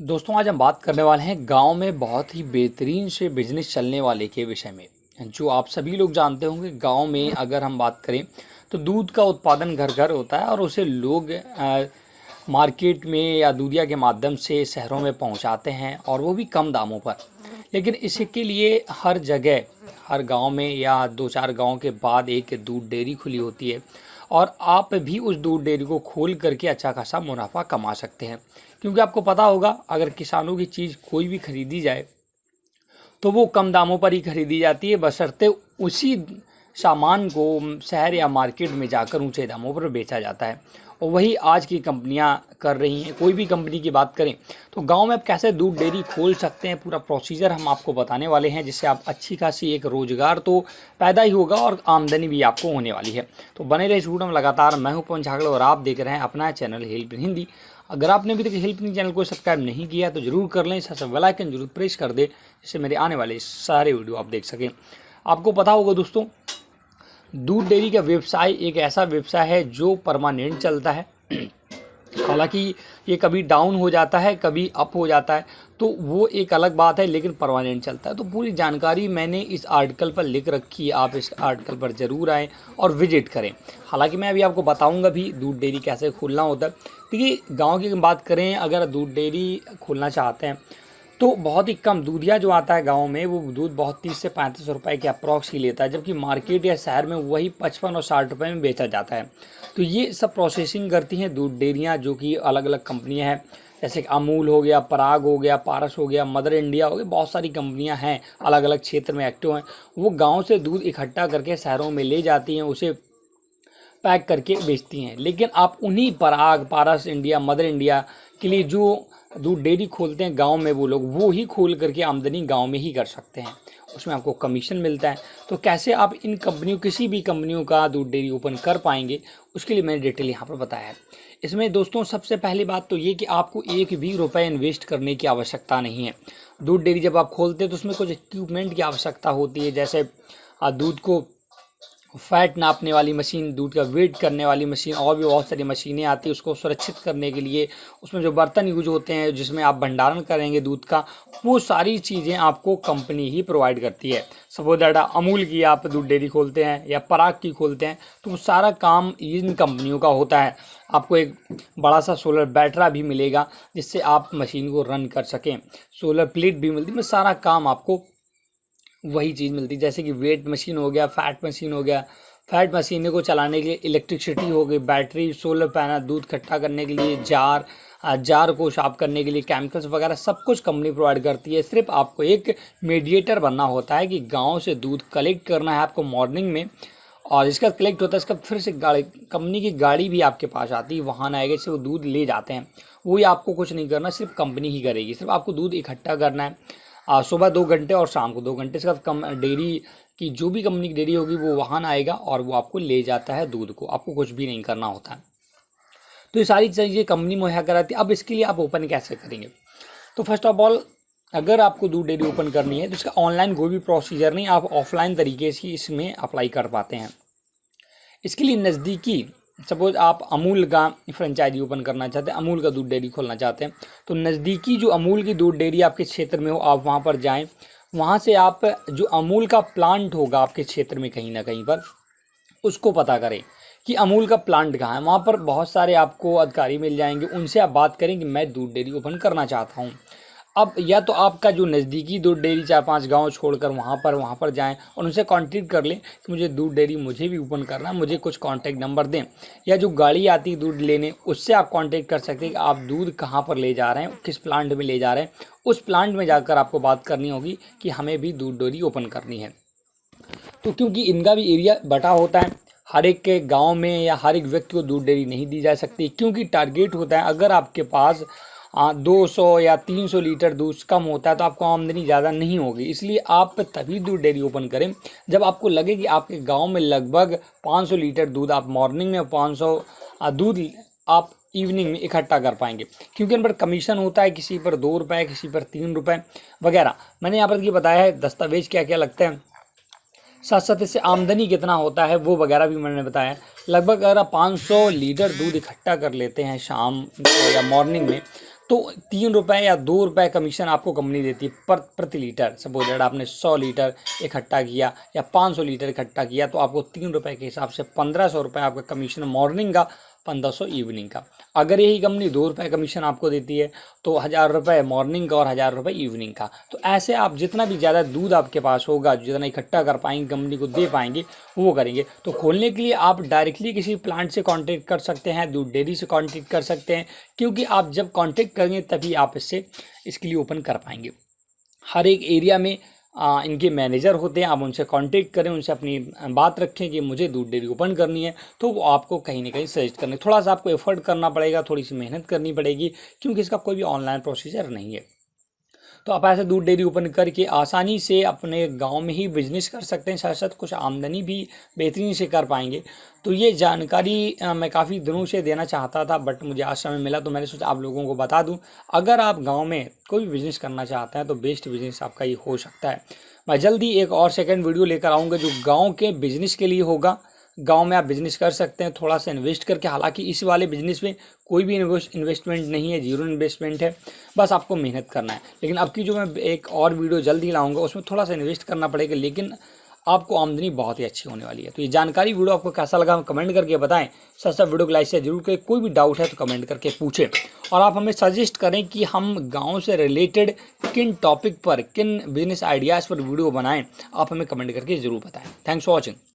दोस्तों आज हम बात करने वाले हैं गांव में बहुत ही बेहतरीन से बिजनेस चलने वाले के विषय में। जो आप सभी लोग जानते होंगे, गांव में अगर हम बात करें तो दूध का उत्पादन घर घर होता है और उसे लोग मार्केट में या दूधिया के माध्यम से शहरों में पहुंचाते हैं और वो भी कम दामों पर। लेकिन इसके लिए हर जगह, हर गांव में या दो चार गांव के बाद एक दूध डेयरी खुली होती है और आप भी उस दूध डेयरी को खोल करके अच्छा खासा मुनाफा कमा सकते हैं। क्योंकि आपको पता होगा, अगर किसानों की चीज़ कोई भी खरीदी जाए तो वो कम दामों पर ही खरीदी जाती है, बशर्ते उसी सामान को शहर या मार्केट में जाकर ऊंचे दामों पर बेचा जाता है। और वही आज की कंपनियां कर रही हैं। कोई भी कंपनी की बात करें तो गांव में आप कैसे दूध डेयरी खोल सकते हैं, पूरा प्रोसीजर हम आपको बताने वाले हैं, जिससे आप अच्छी खासी एक रोज़गार तो पैदा ही होगा और आमदनी भी आपको होने वाली है। तो बने रहे वीडियो में लगातार। मैं हूं पवन झागड़ और आप देख रहे हैं अपना चैनल हेल्प इन हिंदी। अगर आपने अभी तक हेल्प इन चैनल को सब्सक्राइब नहीं किया तो जरूर कर लें, साथ बेल आइकन जरूर प्रेस कर दें, जिससे मेरे आने वाले सारे वीडियो आप देख सकें। आपको पता होगा दोस्तों, दूध डेयरी का व्यवसाय एक ऐसा व्यवसाय है जो परमानेंट चलता है। हालांकि ये कभी डाउन हो जाता है, कभी अप हो जाता है, तो वो एक अलग बात है, लेकिन परमानेंट चलता है। तो पूरी जानकारी मैंने इस आर्टिकल पर लिख रखी है, आप इस आर्टिकल पर ज़रूर आएँ और विजिट करें। हालांकि मैं अभी आपको बताऊंगा भी दूध डेयरी कैसे खोलना होता है। देखिए, गांव की बात करें, अगर दूध डेयरी खोलना चाहते हैं तो बहुत ही कम दूधिया जो आता है गांव में, वो दूध बहुत 30 से 35 रुपए के अप्रॉक्स ही लेता है, जबकि मार्केट या शहर में वही 55 और 60 रुपए में बेचा जाता है। तो ये सब प्रोसेसिंग करती हैं दूध डेयरियाँ, जो कि अलग अलग कंपनियां हैं, जैसे कि अमूल हो गया, पराग हो गया, पारस हो गया, मदर इंडिया हो गया, बहुत सारी कंपनियां हैं अलग अलग क्षेत्र में एक्टिव हैं। वो गाँव से दूध इकट्ठा करके शहरों में ले जाती हैं, उसे पैक करके बेचती हैं। लेकिन आप उन्हीं पराग, पारस इंडिया, मदर इंडिया के लिए जो दूध डेयरी खोलते हैं गांव में, वो लोग वो ही खोल करके आमदनी गांव में ही कर सकते हैं, उसमें आपको कमीशन मिलता है। तो कैसे आप इन कंपनियों, किसी भी कंपनियों का दूध डेयरी ओपन कर पाएंगे, उसके लिए मैंने डिटेल यहाँ पर बताया है। इसमें दोस्तों सबसे पहली बात तो ये कि आपको एक भी रुपये इन्वेस्ट करने की आवश्यकता नहीं है। दूध डेयरी जब आप खोलते हैं तो उसमें कुछ इक्विपमेंट की आवश्यकता होती है, जैसे दूध को फैट नापने वाली मशीन, दूध का वेट करने वाली मशीन, और भी बहुत सारी मशीनें आती है उसको सुरक्षित करने के लिए। उसमें जो बर्तन यूज होते हैं जिसमें आप भंडारण करेंगे दूध का, वो सारी चीज़ें आपको कंपनी ही प्रोवाइड करती है। सपोज दैट अमूल की आप दूध डेयरी खोलते हैं या पराग की खोलते हैं, तो वो सारा काम इन कंपनियों का होता है। आपको एक बड़ा सा सोलर बैटरा भी मिलेगा, जिससे आप मशीन को रन कर सकें। सोलर प्लेट भी मिलती है, सारा काम आपको वही चीज़ मिलती है। जैसे कि वेट मशीन हो गया, फैट मशीन हो गया, फैट मशीन को चलाने के लिए इलेक्ट्रिसिटी हो गई, बैटरी, सोलर पैनल, दूध इकट्ठा करने के लिए जार को साफ करने के लिए केमिकल्स वगैरह, सब कुछ कंपनी प्रोवाइड करती है। सिर्फ आपको एक मीडिएटर बनना होता है कि गांव से दूध कलेक्ट करना है आपको मॉर्निंग में, और इसका कलेक्ट होता है, इसका फिर से गाड़ी, कंपनी की गाड़ी भी आपके पास आती है, वाहन आएगा, इससे वो दूध ले जाते हैं। वही आपको कुछ नहीं करना, सिर्फ कंपनी ही करेगी। सिर्फ आपको दूध इकट्ठा करना है, सुबह 2 घंटे और शाम को 2 घंटे। इसका कम डेयरी की जो भी कंपनी की डेयरी होगी, वो वाहन आएगा और वो आपको ले जाता है दूध को, आपको कुछ भी नहीं करना होता है। तो ये सारी चीज़ें कंपनी मुहैया कराती है। अब इसके लिए आप ओपन कैसे करेंगे? तो फर्स्ट ऑफ ऑल, अगर आपको दूध डेयरी ओपन करनी है तो इसका ऑनलाइन कोई भी प्रोसीजर नहीं, आप ऑफलाइन तरीके से इसमें अप्लाई कर पाते हैं। इसके लिए नज़दीकी, सपोज आप अमूल का फ्रेंचाइजी ओपन करना चाहते हैं, अमूल का दूध डेयरी खोलना चाहते हैं, तो नज़दीकी जो अमूल की दूध डेयरी आपके क्षेत्र में हो, आप वहाँ पर जाएं। वहाँ से आप जो अमूल का प्लांट होगा आपके क्षेत्र में कहीं ना कहीं पर, उसको पता करें कि अमूल का प्लांट कहाँ है। वहाँ पर बहुत सारे आपको अधिकारी मिल जाएंगे, उनसे आप बात करें कि मैं दूध डेयरी ओपन करना चाहता हूँ। अब या तो आपका जो नज़दीकी दूध डेयरी 4-5 गांव छोड़कर वहाँ पर जाएं और उनसे कांटेक्ट कर लें कि मुझे दूध डेयरी मुझे भी ओपन करना है, मुझे कुछ कांटेक्ट नंबर दें। या जो गाड़ी आती है दूध लेने, उससे आप कांटेक्ट कर सकते हैं कि आप दूध कहाँ पर ले जा रहे हैं, किस प्लांट में ले जा रहे हैं। उस प्लांट में जाकर आपको बात करनी होगी कि हमें भी दूध डेयरी ओपन करनी है। तो क्योंकि इनका भी एरिया बटा होता है, हर एक के गाँव में या हर एक व्यक्ति को दूध डेयरी नहीं दी जा सकती, क्योंकि टारगेट होता है, अगर आपके पास 200 या 300 लीटर दूध कम होता है तो आपको आमदनी ज़्यादा नहीं होगी। इसलिए आप तभी दूध डेयरी ओपन करें जब आपको लगे कि आपके गांव में लगभग 500 लीटर दूध आप मॉर्निंग में, 500 दूध आप इवनिंग में इकट्ठा कर पाएंगे। क्योंकि इन पर कमीशन होता है, किसी पर 2 रुपये, किसी पर 3 रुपये वगैरह। मैंने यहाँ पर ये बताया है दस्तावेज क्या क्या लगते हैं, साथ साथ इससे आमदनी कितना होता है वो वगैरह भी मैंने बताया। लगभग अगर आप 500 लीटर दूध इकट्ठा कर लेते हैं शाम को या मॉर्निंग में, तो 3 रुपये या 2 रुपये कमीशन आपको कंपनी देती है प्रति लीटर। सपोज दैट आपने 100 लीटर इकट्ठा किया या 500 लीटर इकट्ठा किया तो आपको 3 रुपये के हिसाब से 1500 रुपये आपका कमीशन मॉर्निंग का, 1500 इवनिंग का। अगर यही कंपनी 2 रुपये कमीशन आपको देती है तो 1000 रुपये मॉर्निंग का और 1000 रुपये इवनिंग का। तो ऐसे आप जितना भी ज़्यादा दूध आपके पास होगा, जितना इकट्ठा कर पाएंगे, कंपनी को दे पाएंगे, वो करेंगे। तो खोलने के लिए आप डायरेक्टली किसी प्लांट से कांटेक्ट कर सकते हैं, दूध डेयरी से कांटेक्ट कर सकते हैं, क्योंकि आप जब कांटेक्ट करेंगे तभी आप इसके लिए ओपन कर पाएंगे। हर एक एरिया में इनके मैनेजर होते हैं, आप उनसे कांटेक्ट करें, उनसे अपनी बात रखें कि मुझे दूध डेयरी ओपन करनी है, तो वो आपको कहीं ना कहीं सजेस्ट करने। थोड़ा सा आपको एफर्ट करना पड़ेगा, थोड़ी सी मेहनत करनी पड़ेगी, क्योंकि इसका कोई भी ऑनलाइन प्रोसीजर नहीं है। तो आप ऐसे दूध डेयरी ओपन करके आसानी से अपने गांव में ही बिजनेस कर सकते हैं, साथ साथ कुछ आमदनी भी बेहतरीन से कर पाएंगे। तो ये जानकारी मैं काफ़ी दिनों से देना चाहता था, बट मुझे आज समय मिला तो मैंने सोचा आप लोगों को बता दूं। अगर आप गांव में कोई भी बिज़नेस करना चाहते हैं तो बेस्ट बिज़नेस आपका ये हो सकता है। मैं जल्दी एक और सेकंड वीडियो लेकर आऊँगा जो गाँव के बिज़नेस के लिए होगा। गांव में आप बिज़नेस कर सकते हैं थोड़ा सा इन्वेस्ट करके। हालांकि इस वाले बिज़नेस में कोई भी इन्वेस्टमेंट नहीं है, जीरो इन्वेस्टमेंट है, बस आपको मेहनत करना है। लेकिन अब की जो मैं एक और वीडियो जल्दी लाऊंगा उसमें थोड़ा सा इन्वेस्ट करना पड़ेगा, लेकिन आपको आमदनी बहुत ही अच्छी होने वाली है। तो ये जानकारी वीडियो आपको कैसा लगा कमेंट करके बताएं। साथ साथ वीडियो को लाइक से जरूर करें। कोई भी डाउट है तो कमेंट करके पूछें, और आप हमें सजेस्ट करें कि हम गांव से रिलेटेड किन टॉपिक पर, किन बिजनेस आइडियाज़ पर वीडियो बनाएं। आप हमें कमेंट करके ज़रूर बताएं। Thanks for watching.